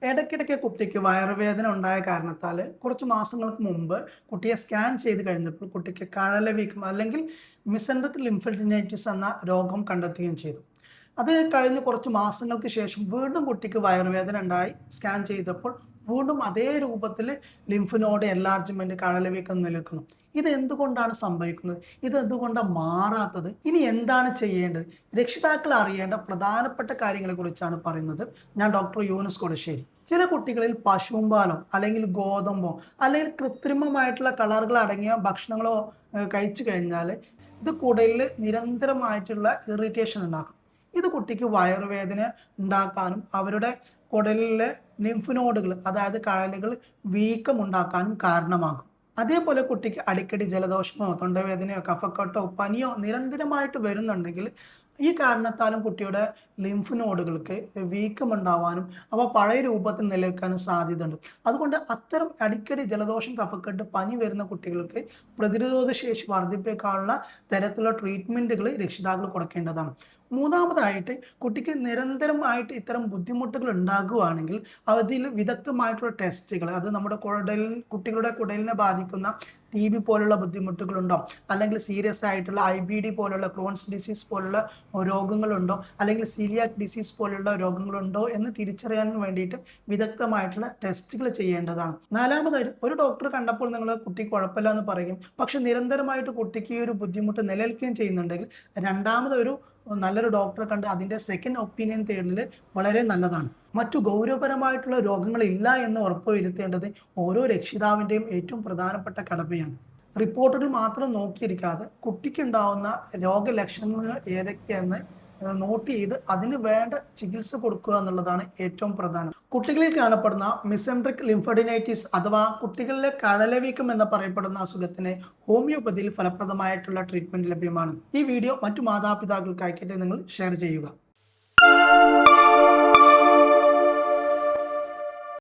ഇടയ്ക്കിടയ്ക്ക് കുട്ടിക്ക് വയറുവേദന ഉണ്ടായ കാരണത്താൽ കുറച്ച് മാസങ്ങൾക്ക് മുമ്പ് കുട്ടിയെ സ്കാൻ ചെയ്ത് കഴിഞ്ഞപ്പോൾ കുട്ടിക്ക് കഴലവീക്കം അല്ലെങ്കിൽ മിസെൻട്രിക് ലിംഫഡിനൈറ്റിസ് എന്ന രോഗം കണ്ടെത്തുകയും ചെയ്തു. അത് കഴിഞ്ഞ് കുറച്ച് മാസങ്ങൾക്ക് ശേഷം വീണ്ടും കുട്ടിക്ക് വയറുവേദന ഉണ്ടായി. സ്കാൻ ചെയ്തപ്പോൾ വീണ്ടും അതേ രൂപത്തിൽ ലിംഫ് നോഡ് എൻലാർജ്മെന്റ്, കഴലവീക്കം നിലനിൽക്കുന്നു. ഇത് എന്തുകൊണ്ടാണ് സംഭവിക്കുന്നത്? ഇത് എന്തുകൊണ്ടാണ് മാറാത്തത്? ഇനി എന്താണ് ചെയ്യേണ്ടത്? രക്ഷിതാക്കൾ അറിയേണ്ട പ്രധാനപ്പെട്ട കാര്യങ്ങളെ കുറിച്ചാണ് പറയുന്നത്. ഞാൻ ഡോക്ടർ യൂനുസ് കൊടശ്ശേരി. ചില കുട്ടികളിൽ പശുമ്പാലോ അല്ലെങ്കിൽ ഗോതമ്പോ അല്ലെങ്കിൽ കൃത്രിമമായിട്ടുള്ള കളറുകൾ അടങ്ങിയ ഭക്ഷണങ്ങളോ കഴിച്ചു കഴിഞ്ഞാൽ ഇത് കുടലിൽ നിരന്തരമായിട്ടുള്ള ഇറിറ്റേഷൻ ഉണ്ടാക്കും. ഇത് കുട്ടിക്ക് വയറുവേദന ഉണ്ടാക്കാനും അവരുടെ കുടലിലെ ലിംഫ് നോഡുകൾ അതായത് കഴലുകൾ വീക്കമുണ്ടാക്കാനും കാരണമാകും. അതേപോലെ കുട്ടിക്ക് അടിക്കടി ജലദോഷമോ തൊണ്ടവേദനയോ കഫക്കെട്ടോ പനിയോ നിരന്തരമായിട്ട് വരുന്നുണ്ടെങ്കിൽ ഈ കാരണത്താലും കുട്ടിയുടെ ലിംഫ് നോഡുകൾക്ക് വീക്കമുണ്ടാവാനും അവ പഴയ രൂപത്തിൽ നിലനിൽക്കാനും സാധ്യതയുണ്ട്. അതുകൊണ്ട് അത്തരം അടിക്കടി ജലദോഷം കഫക്കെട്ട് പനി വരുന്ന കുട്ടികൾക്ക് പ്രതിരോധ ശേഷി വർദ്ധിപ്പിക്കാനുള്ള തരത്തിലുള്ള ട്രീറ്റ്മെൻറ്റുകൾ രക്ഷിതാക്കൾ കൊടുക്കേണ്ടതാണ്. മൂന്നാമതായിട്ട് കുട്ടിക്ക് നിരന്തരമായിട്ട് ഇത്തരം ബുദ്ധിമുട്ടുകൾ ഉണ്ടാകുകയാണെങ്കിൽ അതിൽ വിദഗ്ധമായിട്ടുള്ള ടെസ്റ്റുകൾ, അത് നമ്മുടെ കുട്ടികളുടെ കുടലിനെ ബാധിക്കുന്ന TB പോലുള്ള ബുദ്ധിമുട്ടുകളുണ്ടോ, അല്ലെങ്കിൽ സീരിയസ് ആയിട്ടുള്ള IBD പോലുള്ള ക്രോൺസ് ഡിസീസ് പോലുള്ള രോഗങ്ങളുണ്ടോ, അല്ലെങ്കിൽ സീലിയാക് ഡിസീസ് പോലുള്ള രോഗങ്ങളുണ്ടോ എന്ന് തിരിച്ചറിയാൻ വേണ്ടിയിട്ട് വിദഗ്ധമായിട്ടുള്ള ടെസ്റ്റുകൾ ചെയ്യേണ്ടതാണ്. നാലാമതായിട്ട് ഒരു ഡോക്ടർ കണ്ടപ്പോൾ നിങ്ങൾ കുട്ടി കുഴപ്പമില്ല എന്ന് പറയും, പക്ഷെ നിരന്തരമായിട്ട് കുട്ടിക്ക് ഈ ഒരു ബുദ്ധിമുട്ട് നിലനിൽക്കുകയും ചെയ്യുന്നുണ്ടെങ്കിൽ രണ്ടാമതൊരു നല്ലൊരു ഡോക്ടറെ കണ്ട് അതിൻ്റെ സെക്കൻഡ് ഒപ്പീനിയൻ തേടൽ വളരെ നല്ലതാണ്. മറ്റു ഗൗരവപരമായിട്ടുള്ള രോഗങ്ങളില്ല എന്ന് ഉറപ്പുവരുത്തേണ്ടത് ഓരോ രക്ഷിതാവിൻ്റെയും ഏറ്റവും പ്രധാനപ്പെട്ട കടമയാണ്. റിപ്പോർട്ടുകൾ മാത്രം നോക്കിയിരിക്കാതെ കുട്ടിക്കുണ്ടാവുന്ന രോഗലക്ഷണങ്ങൾ ഏതൊക്കെയെന്ന് നോട്ട് ചെയ്ത് അതിന് വേണ്ട ചികിത്സ കൊടുക്കുക എന്നുള്ളതാണ് ഏറ്റവും പ്രധാനം. കുട്ടികളിൽ കാണപ്പെടുന്ന മിസെൻട്രിക് ലിംഫഡിനൈറ്റിസ് അഥവാ കുട്ടികളിലെ കഴലവീക്കം എന്ന് പറയപ്പെടുന്ന അസുഖത്തിന് ഹോമിയോപ്പതിയിൽ ഫലപ്രദമായിട്ടുള്ള ട്രീറ്റ്മെന്റ് ലഭ്യമാണ്. ഈ വീഡിയോ മറ്റു മാതാപിതാക്കൾക്ക് അയക്കട്ടെ നിങ്ങൾ ഷെയർ ചെയ്യുക.